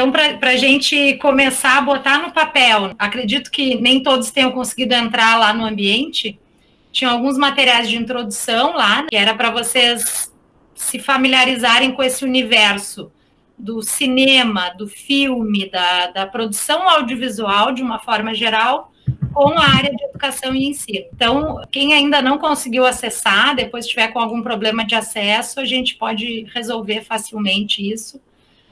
Então, para a gente começar a botar no papel, acredito que nem todos tenham conseguido entrar lá no ambiente, tinha alguns materiais de introdução lá, que era para vocês se familiarizarem com esse universo do cinema, do filme, da produção audiovisual, de uma forma geral, com a área de educação e ensino. Então, quem ainda não conseguiu acessar, depois tiver com algum problema de acesso, a gente pode resolver facilmente isso,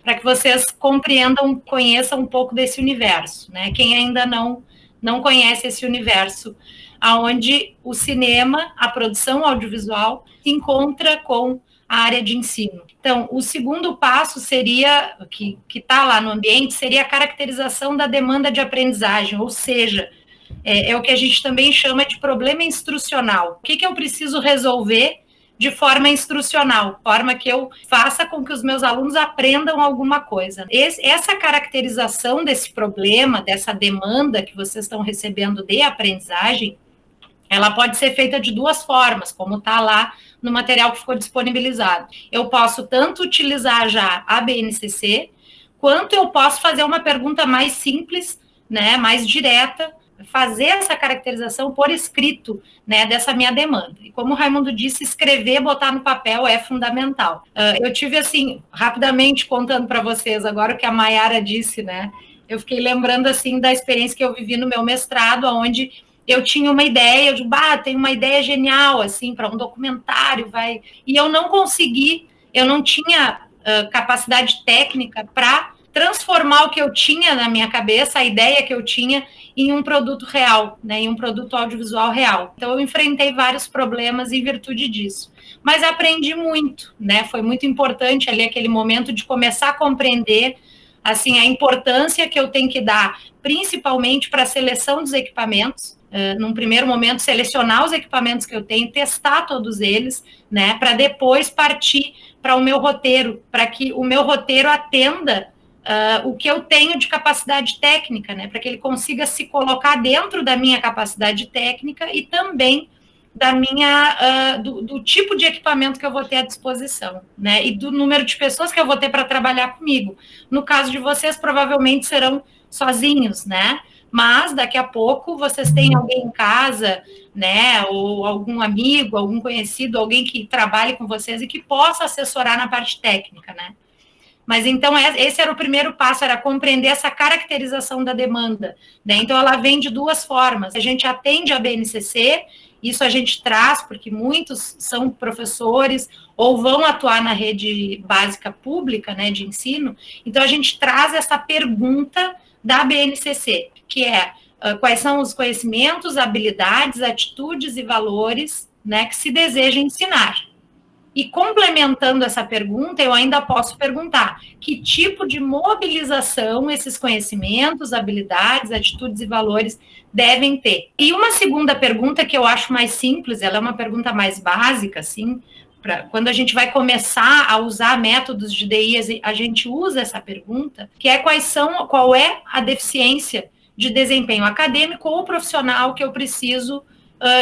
para que vocês compreendam, conheçam um pouco desse universo, né? Quem ainda não conhece esse universo, aonde o cinema, a produção audiovisual, se encontra com a área de ensino. Então, o segundo passo seria, que está lá no ambiente, seria a caracterização da demanda de aprendizagem, ou seja, é o que a gente também chama de problema instrucional. O que eu preciso resolver de forma instrucional, forma que eu faça com que os meus alunos aprendam alguma coisa. Essa caracterização desse problema, dessa demanda que vocês estão recebendo de aprendizagem, ela pode ser feita de duas formas, como está lá no material que ficou disponibilizado. Eu posso tanto utilizar já a BNCC, quanto eu posso fazer uma pergunta mais simples, né, mais direta, fazer essa caracterização por escrito, né, dessa minha demanda. E como o Raimundo disse, escrever, botar no papel é fundamental. Eu tive, assim, rapidamente contando para vocês, agora o que a Mayara disse, né, eu fiquei lembrando, assim, da experiência que eu vivi no meu mestrado, onde eu tinha uma ideia, eu digo, tem uma ideia genial, assim, para um documentário, vai... E eu não consegui, eu não tinha capacidade técnica para transformar o que eu tinha na minha cabeça, a ideia que eu tinha, em um produto real, né, em um produto audiovisual real. Então, eu enfrentei vários problemas em virtude disso. Mas aprendi muito, né, foi muito importante ali aquele momento de começar a compreender, assim, a importância que eu tenho que dar, principalmente para a seleção dos equipamentos, num primeiro momento, selecionar os equipamentos que eu tenho, testar todos eles, né, para depois partir para o meu roteiro, para que o meu roteiro atenda o que eu tenho de capacidade técnica, né, para que ele consiga se colocar dentro da minha capacidade técnica e também da minha, do tipo de equipamento que eu vou ter à disposição, né, e do número de pessoas que eu vou ter para trabalhar comigo. No caso de vocês, provavelmente serão sozinhos, né, mas daqui a pouco vocês têm alguém em casa, né, ou algum amigo, algum conhecido, alguém que trabalhe com vocês e que possa assessorar na parte técnica, né. Mas, então, esse era o primeiro passo, era compreender essa caracterização da demanda, né? Então, ela vem de duas formas. A gente atende a BNCC, isso a gente traz, porque muitos são professores ou vão atuar na rede básica pública, né, de ensino. Então, a gente traz essa pergunta da BNCC, que é quais são os conhecimentos, habilidades, atitudes e valores, né, que se deseja ensinar. E complementando essa pergunta, eu ainda posso perguntar que tipo de mobilização esses conhecimentos, habilidades, atitudes e valores devem ter. E uma segunda pergunta que eu acho mais simples, ela é uma pergunta mais básica, assim, quando a gente vai começar a usar métodos de DI, a gente usa essa pergunta, que é qual é a deficiência de desempenho acadêmico ou profissional que eu preciso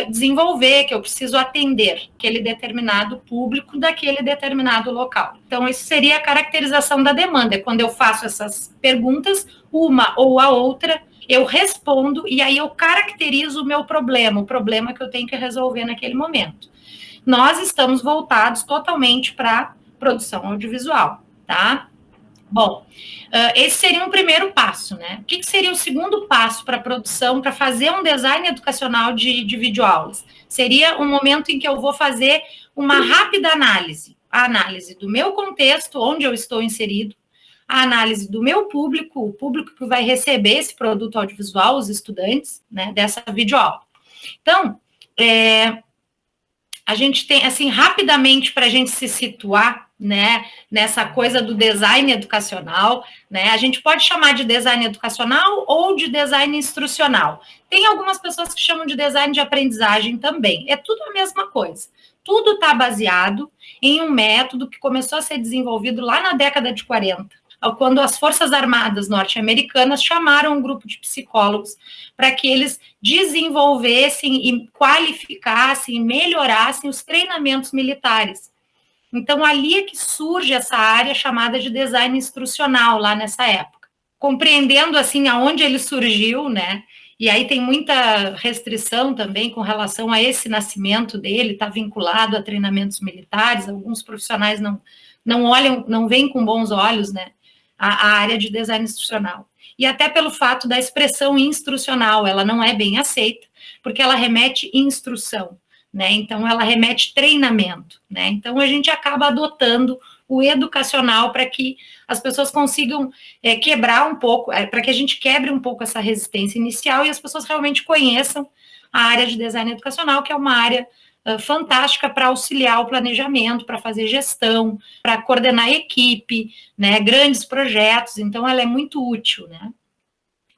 desenvolver, que eu preciso atender aquele determinado público daquele determinado local. Então, isso seria a caracterização da demanda. Quando eu faço essas perguntas, uma ou a outra, eu respondo e aí eu caracterizo o meu problema, o problema que eu tenho que resolver naquele momento. Nós estamos voltados totalmente para produção audiovisual, tá? Bom, esse seria um primeiro passo, né? O que seria o segundo passo para a produção, para fazer um design educacional de videoaulas? Seria um momento em que eu vou fazer uma rápida análise. A análise do meu contexto, onde eu estou inserido, a análise do meu público, o público que vai receber esse produto audiovisual, os estudantes, né, dessa videoaula. Então, a gente tem, assim, rapidamente, para a gente se situar, né, nessa coisa do design educacional, né, a gente pode chamar de design educacional ou de design instrucional. Tem algumas pessoas que chamam de design de aprendizagem também, é tudo a mesma coisa. Tudo está baseado em um método que começou a ser desenvolvido lá na década de 40, quando as Forças Armadas norte-americanas chamaram um grupo de psicólogos para que eles desenvolvessem e qualificassem e melhorassem os treinamentos militares. Então, ali é que surge essa área chamada de design instrucional, lá nessa época. compreendendo, assim, aonde ele surgiu, né? E aí tem muita restrição também com relação a esse nascimento dele, está vinculado a treinamentos militares, alguns profissionais não olham, não veem com bons olhos, né, a área de design instrucional. E até pelo fato da expressão instrucional, ela não é bem aceita, porque ela remete instrução, né, então ela remete treinamento, né, então a gente acaba adotando o educacional para que as pessoas consigam quebrar um pouco, para que a gente quebre um pouco essa resistência inicial e as pessoas realmente conheçam a área de design educacional, que é uma área fantástica para auxiliar o planejamento, para fazer gestão, para coordenar equipe, né, grandes projetos, então ela é muito útil, né.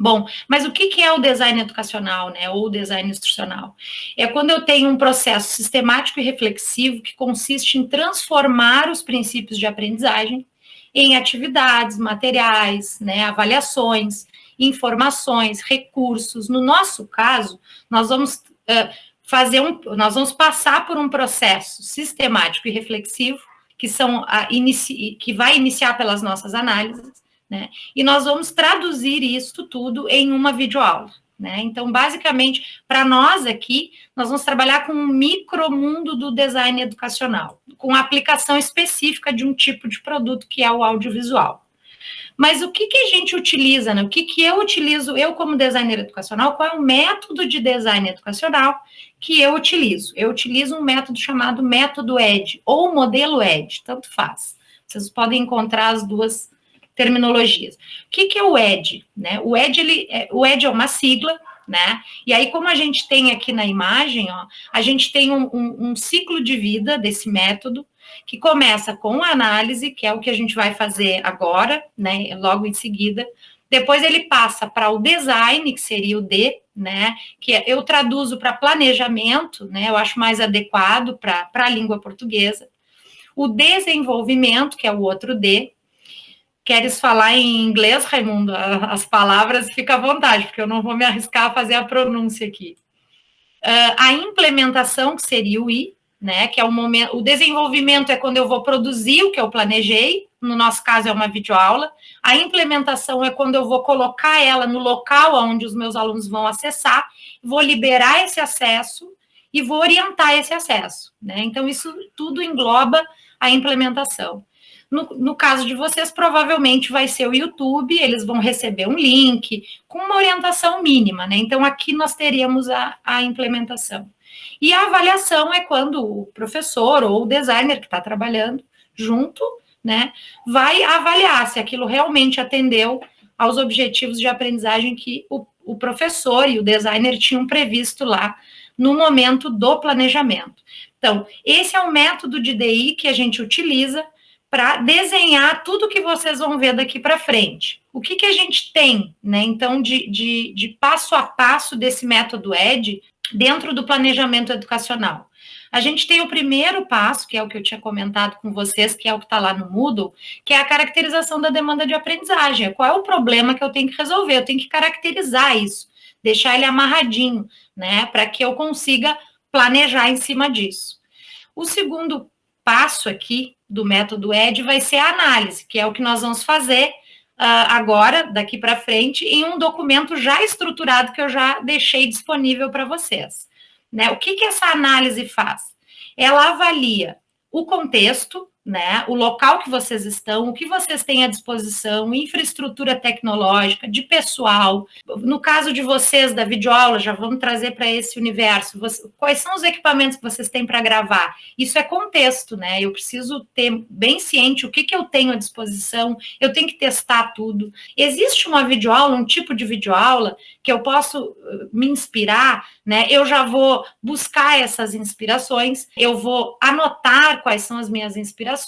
Bom, mas o que é o design educacional, né, ou o design instrucional? É quando eu tenho um processo sistemático e reflexivo que consiste em transformar os princípios de aprendizagem em atividades, materiais, né, avaliações, informações, recursos. No nosso caso, nós vamos nós vamos passar por um processo sistemático e reflexivo que vai iniciar pelas nossas análises, né? E nós vamos traduzir isso tudo em uma videoaula, né? Então, basicamente, para nós aqui, nós vamos trabalhar com um micromundo do design educacional, com aplicação específica de um tipo de produto que é o audiovisual. Mas o que a gente utiliza, né? O que eu utilizo, eu como designer educacional, qual é o método de design educacional que eu utilizo? Eu utilizo um método chamado método ED, ou modelo ED, tanto faz. Vocês podem encontrar as duas terminologias. O que é o ED? Né? O ED é uma sigla, né? E aí, como a gente tem aqui na imagem, ó, a gente tem um ciclo de vida desse método, que começa com a análise, que é o que a gente vai fazer agora, né, logo em seguida. Depois ele passa para o design, que seria o D, né, que eu traduzo para planejamento, né, eu acho mais adequado para a língua portuguesa. O desenvolvimento, que é o outro D. Queres falar em inglês, Raimundo? As palavras, fica à vontade, porque eu não vou me arriscar a fazer a pronúncia aqui. A implementação, que seria o I, né, que é o momento, o desenvolvimento é quando eu vou produzir o que eu planejei, no nosso caso é uma videoaula, a implementação é quando eu vou colocar ela no local onde os meus alunos vão acessar, vou liberar esse acesso e vou orientar esse acesso, né, então isso tudo engloba a implementação. No caso de vocês, provavelmente vai ser o YouTube, eles vão receber um link com uma orientação mínima, né? Então, aqui nós teríamos a implementação. E a avaliação é quando o professor ou o designer que está trabalhando junto, né, vai avaliar se aquilo realmente atendeu aos objetivos de aprendizagem que o professor e o designer tinham previsto lá no momento do planejamento. Então, esse é o método de DI que a gente utiliza para desenhar tudo que vocês vão ver daqui para frente. O que a gente tem, né, então, de passo a passo desse método ED dentro do planejamento educacional? A gente tem o primeiro passo, que é o que eu tinha comentado com vocês, que é o que está lá no Moodle, que é a caracterização da demanda de aprendizagem. Qual é o problema que eu tenho que resolver? Eu tenho que caracterizar isso, deixar ele amarradinho, né, para que eu consiga planejar em cima disso. O segundo passo aqui do método ED vai ser a análise, que é o que nós vamos fazer agora, daqui para frente, em um documento já estruturado que eu já deixei disponível para vocês. Né? O que essa análise faz? Ela avalia o contexto, né, o local que vocês estão, o que vocês têm à disposição, infraestrutura tecnológica, de pessoal. No caso de vocês, da videoaula, já vamos trazer para esse universo, quais são os equipamentos que vocês têm para gravar? Isso é contexto, né? Eu preciso ter bem ciente o que eu tenho à disposição, eu tenho que testar tudo. Existe uma videoaula, um tipo de videoaula que eu posso me inspirar, né? Eu já vou buscar essas inspirações, eu vou anotar quais são as minhas inspirações,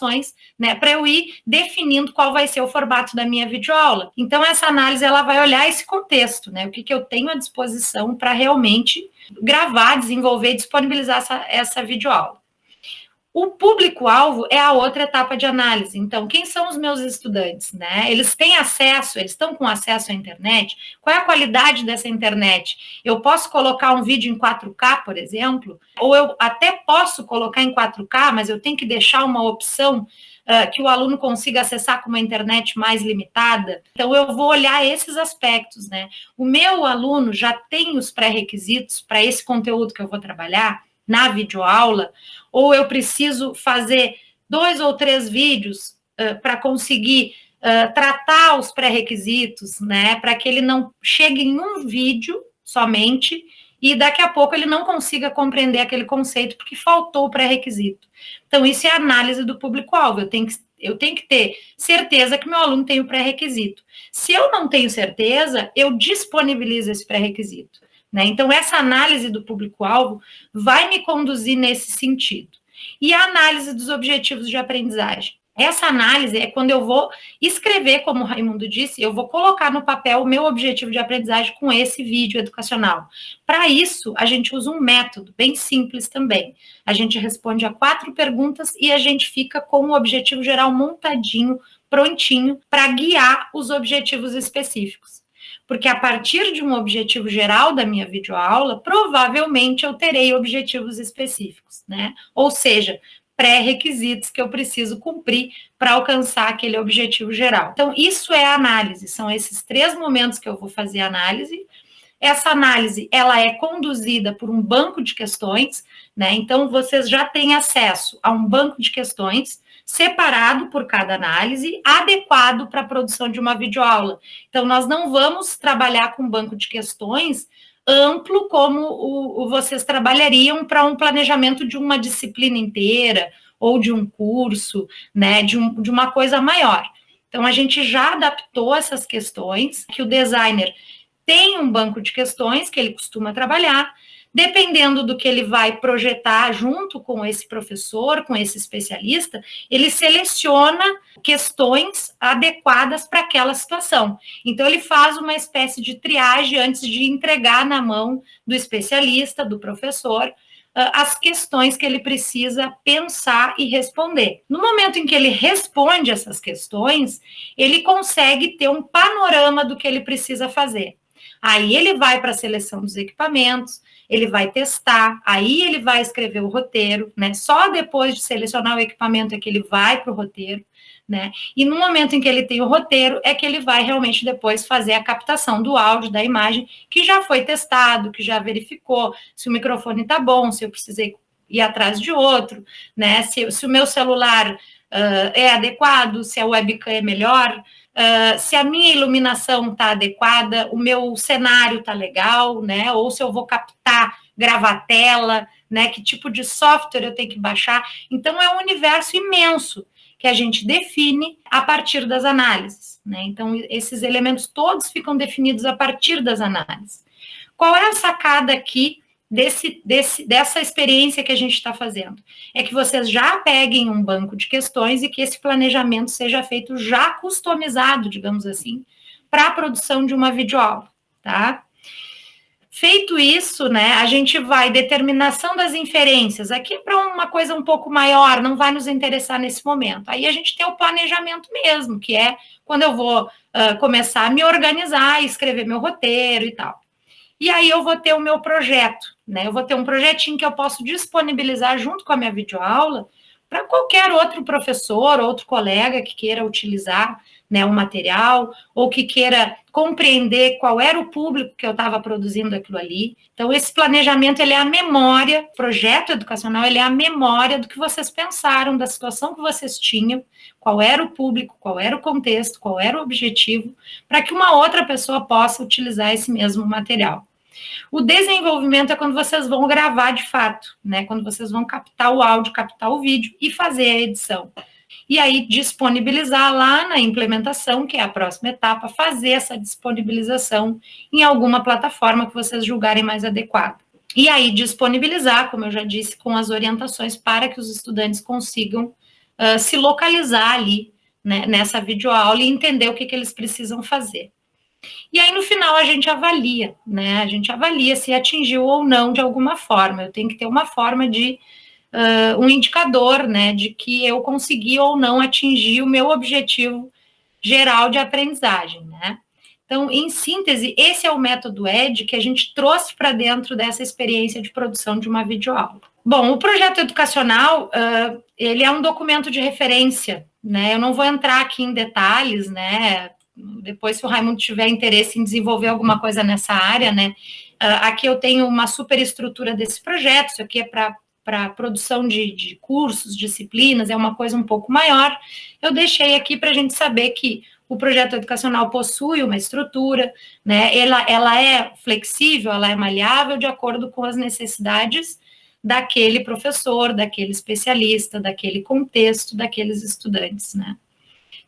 né, para eu ir definindo qual vai ser o formato da minha videoaula. Então, essa análise, ela vai olhar esse contexto, né, o que eu tenho à disposição para realmente gravar, desenvolver e disponibilizar essa videoaula. O público-alvo é a outra etapa de análise. Então, quem são os meus estudantes, né? Eles têm acesso, eles estão com acesso à internet? Qual é a qualidade dessa internet? Eu posso colocar um vídeo em 4K, por exemplo, ou eu até posso colocar em 4K, mas eu tenho que deixar uma opção que o aluno consiga acessar com uma internet mais limitada. Então, eu vou olhar esses aspectos, né? O meu aluno já tem os pré-requisitos para esse conteúdo que eu vou trabalhar na videoaula, ou eu preciso fazer 2 ou 3 vídeos para conseguir tratar os pré-requisitos, né? Para que ele não chegue em um vídeo somente e daqui a pouco ele não consiga compreender aquele conceito porque faltou o pré-requisito. Então, isso é a análise do público-alvo. Eu tenho que ter certeza que meu aluno tem o pré-requisito. Se eu não tenho certeza, eu disponibilizo esse pré-requisito. Né? Então, essa análise do público-alvo vai me conduzir nesse sentido. E a análise dos objetivos de aprendizagem. Essa análise é quando eu vou escrever, como o Raimundo disse, eu vou colocar no papel o meu objetivo de aprendizagem com esse vídeo educacional. Para isso, a gente usa um método bem simples também. A gente responde a 4 perguntas e a gente fica com o objetivo geral montadinho, prontinho, para guiar os objetivos específicos. Porque a partir de um objetivo geral da minha videoaula, provavelmente eu terei objetivos específicos, né? Ou seja, pré-requisitos que eu preciso cumprir para alcançar aquele objetivo geral. Então, isso é a análise, são esses 3 momentos que eu vou fazer a análise. Essa análise, ela é conduzida por um banco de questões, né? Então, vocês já têm acesso a um banco de questões separado por cada análise, adequado para a produção de uma videoaula. Então, nós não vamos trabalhar com um banco de questões amplo como vocês trabalhariam para um planejamento de uma disciplina inteira ou de um curso, né, de uma coisa maior. Então, a gente já adaptou essas questões, que o designer tem um banco de questões que ele costuma trabalhar, dependendo do que ele vai projetar junto com esse professor, com esse especialista, ele seleciona questões adequadas para aquela situação. Então, ele faz uma espécie de triagem antes de entregar na mão do especialista, do professor, as questões que ele precisa pensar e responder. No momento em que ele responde essas questões, ele consegue ter um panorama do que ele precisa fazer. Aí ele vai para a seleção dos equipamentos, ele vai testar, aí ele vai escrever o roteiro, né? Só depois de selecionar o equipamento é que ele vai para o roteiro, né? E no momento em que ele tem o roteiro, é que ele vai realmente depois fazer a captação do áudio, da imagem, que já foi testado, que já verificou se o microfone está bom, se eu precisei ir atrás de outro, né? Se o meu celular é adequado, se a webcam é melhor, se a minha iluminação está adequada, o meu cenário está legal, né? Ou se eu vou captar, gravar tela, né? Que tipo de software eu tenho que baixar. Então, é um universo imenso que a gente define a partir das análises, né? Então, esses elementos todos ficam definidos a partir das análises. Qual é a sacada aqui dessa experiência que a gente está fazendo? É que vocês já peguem um banco de questões e que esse planejamento seja feito já customizado, digamos assim, para a produção de uma videoaula, tá? Feito isso, né, a gente vai, determinação das inferências, aqui para uma coisa um pouco maior, não vai nos interessar nesse momento. Aí a gente tem o planejamento mesmo, que é quando eu vou começar a me organizar, escrever meu roteiro e tal. E aí eu vou ter o meu projeto, né? Eu vou ter um projetinho que eu posso disponibilizar junto com a minha videoaula para qualquer outro professor, outro colega que queira utilizar, né, o material, ou que queira compreender qual era o público que eu estava produzindo aquilo ali. Então, esse planejamento, ele é a memória, projeto educacional, ele é a memória do que vocês pensaram, da situação que vocês tinham, qual era o público, qual era o contexto, qual era o objetivo, para que uma outra pessoa possa utilizar esse mesmo material. O desenvolvimento é quando vocês vão gravar de fato, né? Quando vocês vão captar o áudio, captar o vídeo e fazer a edição. E aí disponibilizar lá na implementação, que é a próxima etapa, fazer essa disponibilização em alguma plataforma que vocês julgarem mais adequada. E aí disponibilizar, como eu já disse, com as orientações para que os estudantes consigam se localizar ali, né, nessa videoaula e entender o que eles precisam fazer. E aí, no final, a gente avalia, né? A gente avalia se atingiu ou não de alguma forma. Eu tenho que ter uma forma de um indicador, né, de que eu consegui ou não atingir o meu objetivo geral de aprendizagem, né? Então, em síntese, esse é o método ED que a gente trouxe para dentro dessa experiência de produção de uma videoaula. Bom, o projeto educacional, ele é um documento de referência, né? Eu não vou entrar aqui em detalhes, né? Depois, se o Raimundo tiver interesse em desenvolver alguma coisa nessa área, né? Aqui eu tenho uma superestrutura desse projeto, isso aqui é para produção de cursos, disciplinas, é uma coisa um pouco maior. Eu deixei aqui para a gente saber que o projeto educacional possui uma estrutura, né? Ela é flexível, ela é maleável de acordo com as necessidades daquele professor, daquele especialista, daquele contexto, daqueles estudantes, né?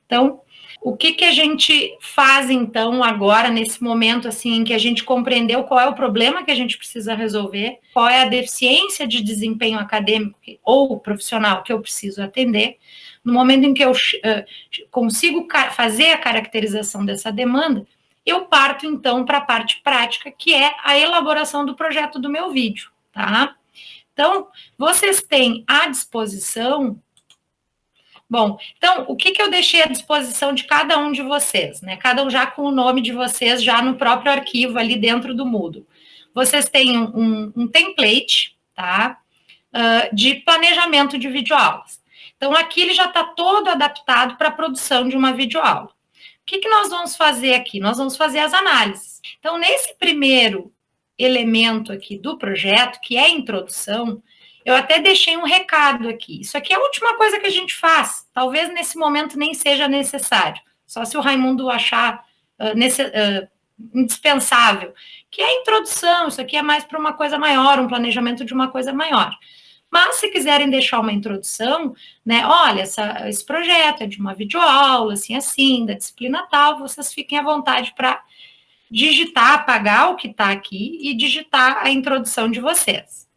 Então, o que a gente faz, então, agora, nesse momento, assim, em que a gente compreendeu qual é o problema que a gente precisa resolver, qual é a deficiência de desempenho acadêmico ou profissional que eu preciso atender, no momento em que eu consigo fazer a caracterização dessa demanda, eu parto, então, para a parte prática, que é a elaboração do projeto do meu vídeo, tá? Então, vocês têm à disposição. Bom, então, o que eu deixei à disposição de cada um de vocês, né? Cada um já com o nome de vocês já no próprio arquivo ali dentro do Moodle. Vocês têm um template, tá? De planejamento de videoaulas. Então, aqui ele já está todo adaptado para a produção de uma videoaula. O que nós vamos fazer aqui? Nós vamos fazer as análises. Então, nesse primeiro elemento aqui do projeto, que é a introdução, eu até deixei um recado aqui. Isso aqui é a última coisa que a gente faz. Talvez nesse momento nem seja necessário. Só se o Raimundo achar indispensável. Que é a introdução. Isso aqui é mais para uma coisa maior, um planejamento de uma coisa maior. Mas, se quiserem deixar uma introdução, né, olha, esse projeto é de uma videoaula, assim, da disciplina tal, vocês fiquem à vontade para digitar, apagar o que está aqui e digitar a introdução de vocês.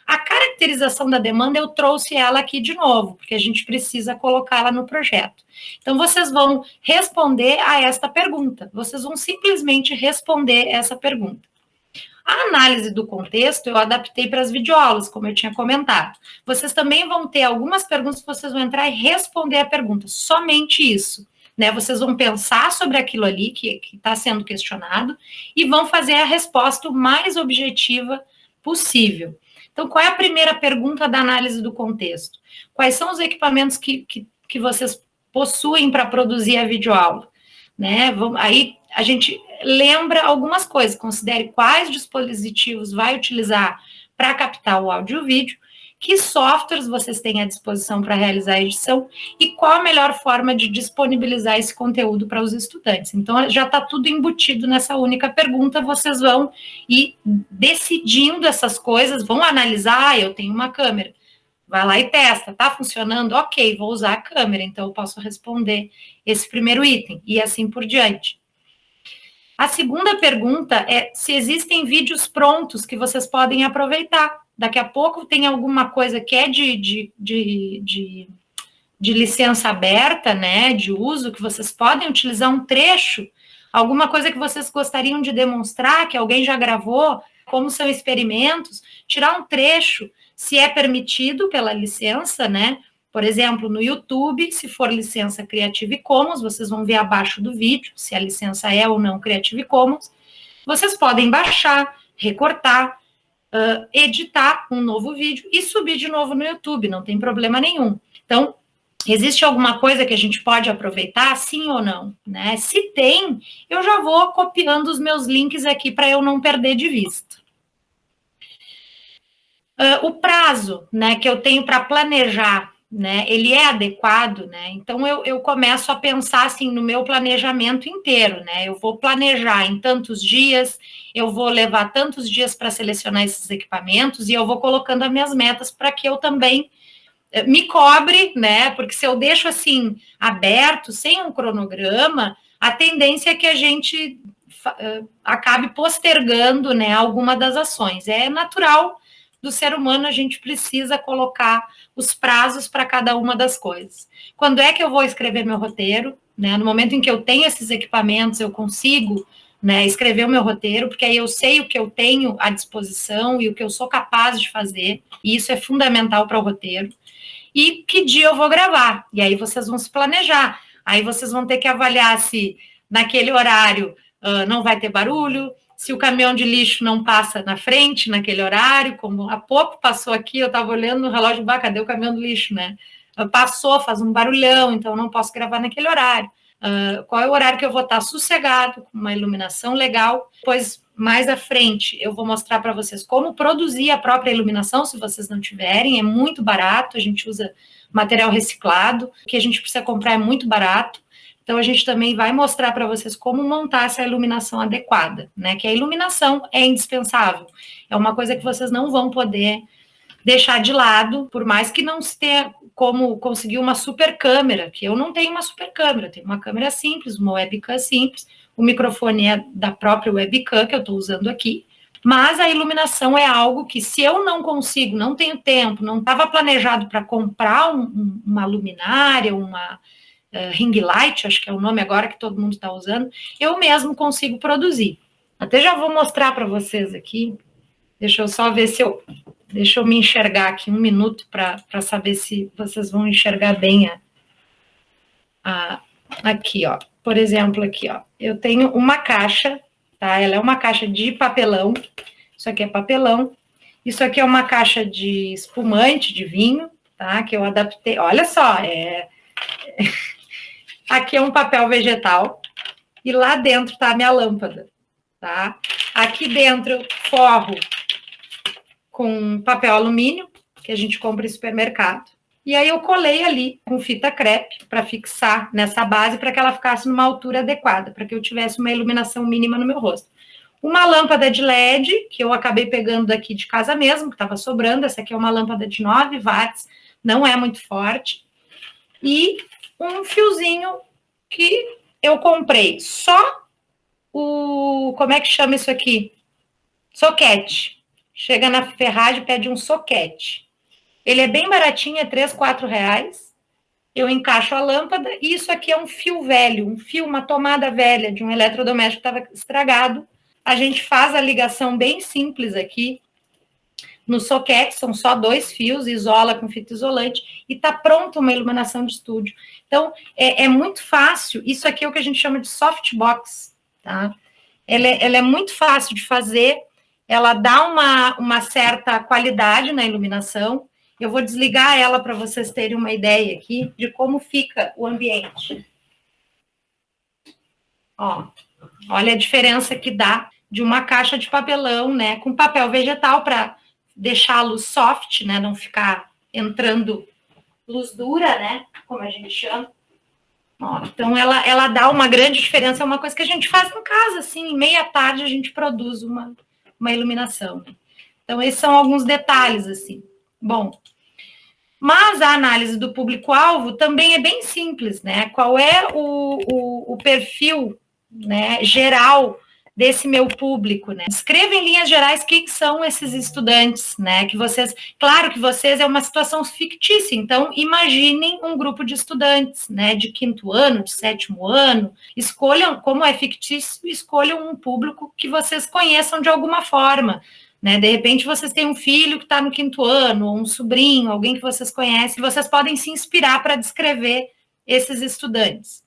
A caracterização da demanda, eu trouxe ela aqui de novo, porque a gente precisa colocá-la no projeto. Então, vocês vão responder a esta pergunta. Vocês vão simplesmente responder essa pergunta. A análise do contexto eu adaptei para as videoaulas, como eu tinha comentado. Vocês também vão ter algumas perguntas que vocês vão entrar e responder a pergunta, somente isso. Né? Vocês vão pensar sobre aquilo ali que está sendo questionado e vão fazer a resposta o mais objetiva possível. Então, qual é a primeira pergunta da análise do contexto? Quais são os equipamentos que vocês possuem para produzir a videoaula? Né? Aí a gente lembra algumas coisas, considere quais dispositivos vai utilizar para captar o áudio e o vídeo, que softwares vocês têm à disposição para realizar a edição e qual a melhor forma de disponibilizar esse conteúdo para os estudantes. Então, já está tudo embutido nessa única pergunta, vocês vão ir decidindo essas coisas, vão analisar, eu tenho uma câmera, vai lá e testa, tá funcionando? Ok, vou usar a câmera, então eu posso responder esse primeiro item, e assim por diante. A segunda pergunta é se existem vídeos prontos que vocês podem aproveitar. Daqui a pouco tem alguma coisa que é de licença aberta, né, de uso, que vocês podem utilizar um trecho, alguma coisa que vocês gostariam de demonstrar, que alguém já gravou, como são experimentos, tirar um trecho, se é permitido pela licença, né, por exemplo, no YouTube, se for licença Creative Commons, vocês vão ver abaixo do vídeo, se a licença é ou não Creative Commons, vocês podem baixar, recortar, editar um novo vídeo e subir de novo no YouTube, não tem problema nenhum. Então, existe alguma coisa que a gente pode aproveitar, sim ou não? Né? Se tem, eu já vou copiando os meus links aqui para eu não perder de vista. O prazo, né, que eu tenho para planejar, né, ele é adequado, né? Então eu começo a pensar assim no meu planejamento inteiro, né? Eu vou planejar em tantos dias, eu vou levar tantos dias para selecionar esses equipamentos e eu vou colocando as minhas metas para que eu também me cobre, né? Porque se eu deixo assim aberto, sem um cronograma, a tendência é que a gente acabe postergando, né, alguma das ações. É natural do ser humano, a gente precisa colocar os prazos para cada uma das coisas. Quando é que eu vou escrever meu roteiro? Né? No momento em que eu tenho esses equipamentos, eu consigo né, escrever o meu roteiro, porque aí eu sei o que eu tenho à disposição e o que eu sou capaz de fazer, e isso é fundamental para o roteiro. E que dia eu vou gravar, e aí vocês vão se planejar, aí vocês vão ter que avaliar se naquele horário não vai ter barulho, se o caminhão de lixo não passa na frente naquele horário, como há pouco passou aqui, eu estava olhando no relógio, cadê o caminhão do lixo, né? Passou, faz um barulhão, então não posso gravar naquele horário. Qual é o horário que eu vou estar sossegado, com uma iluminação legal. Depois, mais à frente, eu vou mostrar para vocês como produzir a própria iluminação, se vocês não tiverem, é muito barato, a gente usa material reciclado, o que a gente precisa comprar é muito barato. Então, a gente também vai mostrar para vocês como montar essa iluminação adequada, né? Que a iluminação é indispensável, é uma coisa que vocês não vão poder deixar de lado, por mais que não se tenha como conseguir uma super câmera, que eu não tenho uma super câmera, eu tenho uma câmera simples, uma webcam simples, o microfone é da própria webcam que eu estou usando aqui, mas a iluminação é algo que, se eu não consigo, não tenho tempo, não estava planejado para comprar uma luminária, uma ring light, acho que é o nome agora que todo mundo está usando, eu mesmo consigo produzir. Até já vou mostrar para vocês aqui, deixa eu só ver se eu... Deixa eu me enxergar aqui um minuto para saber se vocês vão enxergar bem aqui, ó. Por exemplo, aqui, ó. Eu tenho uma caixa, tá? Ela é uma caixa de papelão. Isso aqui é papelão. Isso aqui é uma caixa de espumante, de vinho, tá? Que eu adaptei. Olha só, aqui é um papel vegetal. E lá dentro tá a minha lâmpada, tá? Aqui dentro eu forro com papel alumínio, que a gente compra em supermercado. E aí eu colei ali com fita crepe para fixar nessa base, para que ela ficasse numa altura adequada, para que eu tivesse uma iluminação mínima no meu rosto. Uma lâmpada de LED, que eu acabei pegando daqui de casa mesmo, que estava sobrando. Essa aqui é uma lâmpada de 9 watts, não é muito forte. E um fiozinho que eu comprei só como é que chama isso aqui? Soquete. Chega na ferragem, pede um soquete. Ele é bem baratinho, é 3, 4 reais. Eu encaixo a lâmpada e isso aqui é um fio velho, uma tomada velha de um eletrodoméstico que estava estragado. A gente faz a ligação bem simples aqui no soquete, são só 2 fios, isola com fita isolante e está pronta uma iluminação de estúdio. Então, é muito fácil. Isso aqui é o que a gente chama de softbox, tá? Ela é muito fácil de fazer. Ela dá uma certa qualidade na iluminação. Eu vou desligar ela para vocês terem uma ideia aqui de como fica o ambiente. Ó, olha a diferença que dá de uma caixa de papelão, né, com papel vegetal para deixar a luz soft, né, não ficar entrando luz dura, né, como a gente chama. Ó, então, ela dá uma grande diferença, é uma coisa que a gente faz em casa, assim, em meia tarde a gente produz uma iluminação. Então, esses são alguns detalhes, assim. Bom, mas a análise do público-alvo também é bem simples, né? Qual é o perfil, né, geral desse meu público, né? Escreva em linhas gerais quem são esses estudantes, né? Que vocês, claro que vocês é uma situação fictícia, então imaginem um grupo de estudantes, né? De 5º ano, de 7º ano, escolham, como é fictício, escolham um público que vocês conheçam de alguma forma, né? De repente vocês têm um filho que está no 5º ano, ou um sobrinho, alguém que vocês conhecem, vocês podem se inspirar para descrever esses estudantes.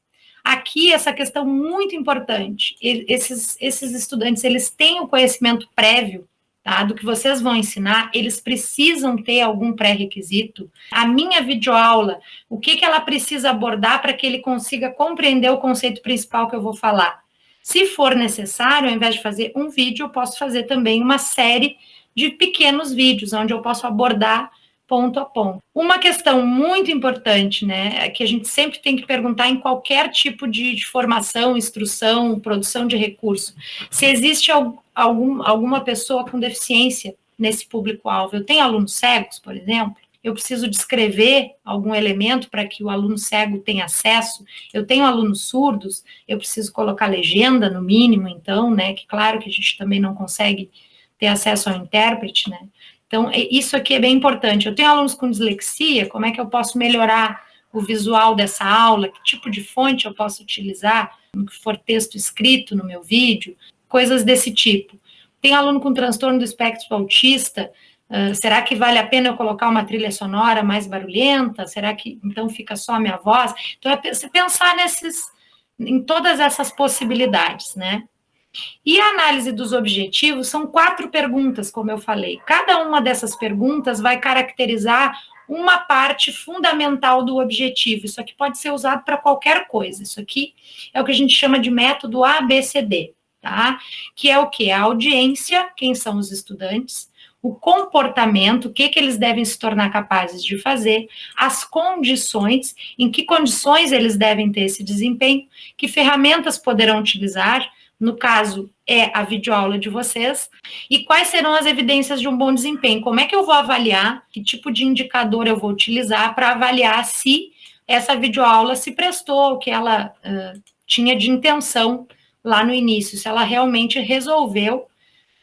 Aqui, essa questão muito importante, esses estudantes, eles têm o conhecimento prévio, tá, do que vocês vão ensinar, eles precisam ter algum pré-requisito. A minha videoaula, o que ela precisa abordar para que ele consiga compreender o conceito principal que eu vou falar? Se for necessário, ao invés de fazer um vídeo, eu posso fazer também uma série de pequenos vídeos, onde eu posso abordar ponto a ponto. Uma questão muito importante, né, que a gente sempre tem que perguntar em qualquer tipo de formação, instrução, produção de recurso, se existe alguma pessoa com deficiência nesse público-alvo. Eu tenho alunos cegos, por exemplo, eu preciso descrever algum elemento para que o aluno cego tenha acesso. Eu tenho alunos surdos, eu preciso colocar legenda, no mínimo, então, né, que claro que a gente também não consegue ter acesso ao intérprete, né. Então, isso aqui é bem importante. Eu tenho alunos com dislexia, como é que eu posso melhorar o visual dessa aula? Que tipo de fonte eu posso utilizar? no que for texto escrito no meu vídeo, coisas desse tipo. Tem aluno com transtorno do espectro autista, será que vale a pena eu colocar uma trilha sonora mais barulhenta? Será que então fica só a minha voz? Então, é pensar em todas essas possibilidades, né? E a análise dos objetivos são 4 perguntas, como eu falei. Cada uma dessas perguntas vai caracterizar uma parte fundamental do objetivo. Isso aqui pode ser usado para qualquer coisa. Isso aqui é o que a gente chama de método ABCD, tá? Que é o quê? A audiência, quem são os estudantes, o comportamento, o que eles devem se tornar capazes de fazer, as condições, em que condições eles devem ter esse desempenho, que ferramentas poderão utilizar, no caso, é a videoaula de vocês, e quais serão as evidências de um bom desempenho. Como é que eu vou avaliar, que tipo de indicador eu vou utilizar para avaliar se essa videoaula se prestou, o que ela tinha de intenção lá no início, se ela realmente resolveu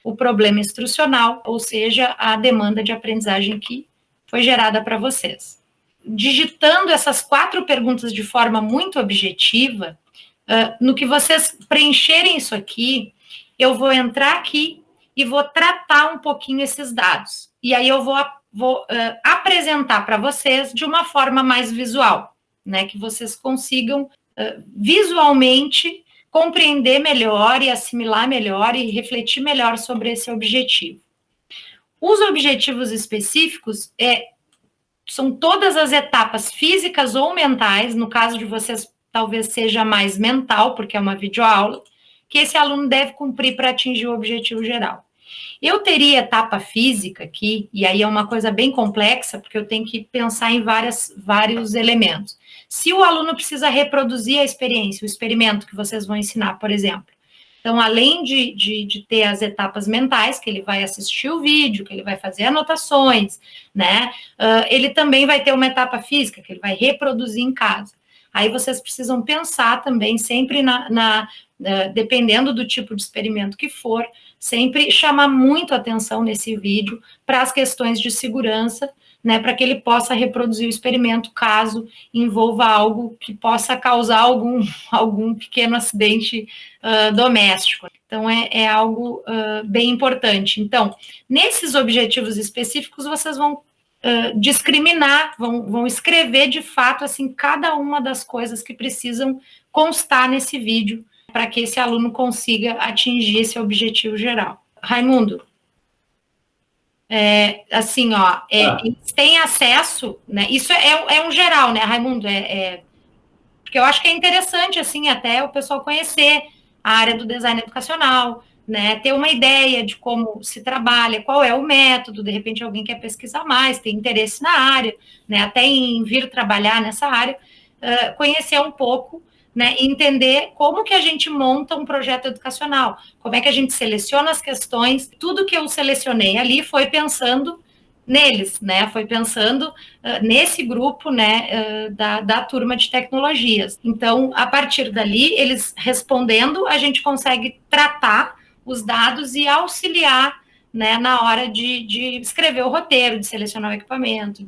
o problema instrucional, ou seja, a demanda de aprendizagem que foi gerada para vocês. Digitando essas 4 perguntas de forma muito objetiva, no que vocês preencherem isso aqui, eu vou entrar aqui e vou tratar um pouquinho esses dados. E aí eu vou apresentar para vocês de uma forma mais visual, né? Que vocês consigam visualmente compreender melhor e assimilar melhor e refletir melhor sobre esse objetivo. Os objetivos específicos são todas as etapas físicas ou mentais, no caso de vocês talvez seja mais mental, porque é uma videoaula, que esse aluno deve cumprir para atingir o objetivo geral. Eu teria etapa física aqui, e aí é uma coisa bem complexa, porque eu tenho que pensar em vários elementos. Se o aluno precisa reproduzir a experiência, o experimento que vocês vão ensinar, por exemplo. Então, além de ter as etapas mentais, que ele vai assistir o vídeo, que ele vai fazer anotações, né? Ele também vai ter uma etapa física, que ele vai reproduzir em casa. Aí vocês precisam pensar também, sempre dependendo do tipo de experimento que for, sempre chamar muito atenção nesse vídeo para as questões de segurança, né, para que ele possa reproduzir o experimento caso envolva algo que possa causar algum pequeno acidente doméstico. Então, é algo bem importante. Então, nesses objetivos específicos, vocês vão discriminar, vão escrever de fato, assim, cada uma das coisas que precisam constar nesse vídeo para que esse aluno consiga atingir esse objetivo geral. Raimundo, assim, ó, eles têm acesso, né, isso é um geral, né, Raimundo, porque eu acho que é interessante, assim, até o pessoal conhecer a área do design educacional, né, ter uma ideia de como se trabalha, qual é o método, de repente alguém quer pesquisar mais, tem interesse na área, né, até em vir trabalhar nessa área, conhecer um pouco, né, e entender como que a gente monta um projeto educacional, como é que a gente seleciona as questões, tudo que eu selecionei ali foi pensando neles, né, foi pensando nesse grupo, né, da turma de tecnologias. Então, a partir dali, eles respondendo, a gente consegue tratar os dados e auxiliar, né, na hora de escrever o roteiro, de selecionar o equipamento,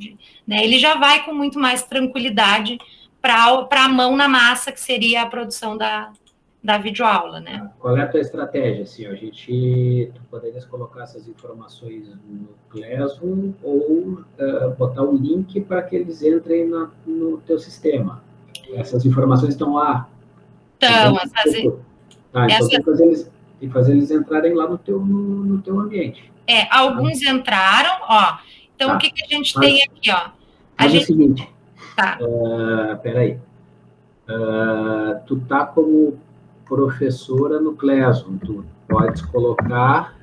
né, ele já vai com muito mais tranquilidade para a mão na massa, que seria a produção da videoaula, né? Qual é a tua estratégia? Assim, tu poderias colocar essas informações no Classroom ou botar um link para que eles entrem no teu sistema. Essas informações estão lá. Então, então tem que fazer eles entrarem lá no teu ambiente. Alguns entraram, ó. Então, o que a gente tem aqui, ó? Faz o seguinte. Tá. Peraí. Tu tá como professora no Classroom, tu podes colocar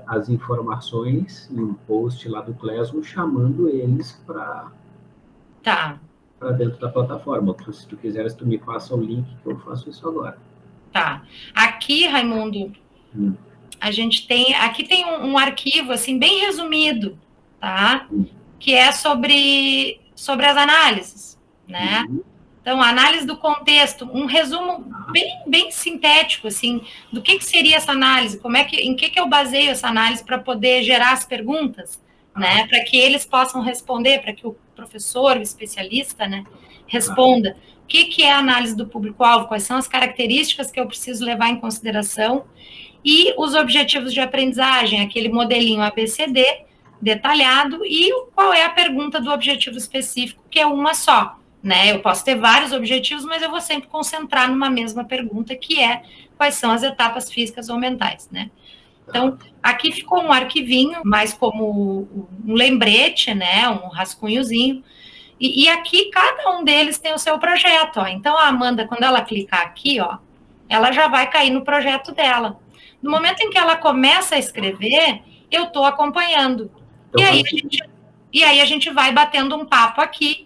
as informações em um post lá do Classroom, chamando eles para dentro da plataforma. Se tu quiseres, tu me passa o link, que eu faço isso agora. Tá. Aqui, Raimundo, aqui tem um arquivo, assim, bem resumido, tá? Que é sobre as análises, né? Então, análise do contexto, um resumo bem sintético, assim, do que seria essa análise, em que eu baseio essa análise para poder gerar as perguntas, né, para que eles possam responder, para que o professor, o especialista, né, responda o que é a análise do público-alvo, quais são as características que eu preciso levar em consideração e os objetivos de aprendizagem, aquele modelinho ABCD detalhado e qual é a pergunta do objetivo específico, que é uma só, né? Eu posso ter vários objetivos, mas eu vou sempre concentrar numa mesma pergunta, que é quais são as etapas físicas ou mentais, né? Então, aqui ficou um arquivinho, mais como um lembrete, né? Um rascunhozinho. E aqui, cada um deles tem o seu projeto, ó. Então, a Amanda, quando ela clicar aqui, ó, ela já vai cair no projeto dela. No momento em que ela começa a escrever, eu estou acompanhando. Então, e aí a gente vai batendo um papo aqui.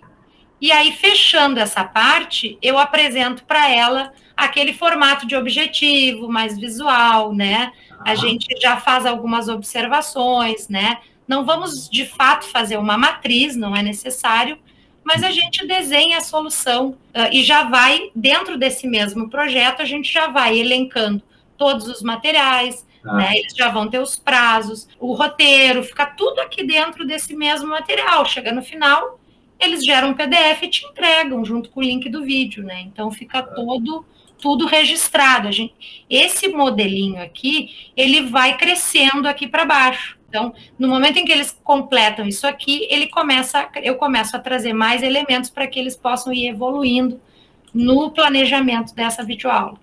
E aí, fechando essa parte, eu apresento para ela aquele formato de objetivo mais visual, né? A gente já faz algumas observações, né? Não vamos, de fato, fazer uma matriz, não é necessário, mas a gente desenha a solução e já vai, dentro desse mesmo projeto, a gente já vai elencando todos os materiais, né? Eles já vão ter os prazos, o roteiro, fica tudo aqui dentro desse mesmo material. Chega no final, eles geram um PDF e te entregam junto com o link do vídeo, né? Então fica tudo registrado. Esse modelinho aqui, ele vai crescendo aqui para baixo. Então, no momento em que eles completam isso aqui, eu começo a trazer mais elementos para que eles possam ir evoluindo no planejamento dessa videoaula.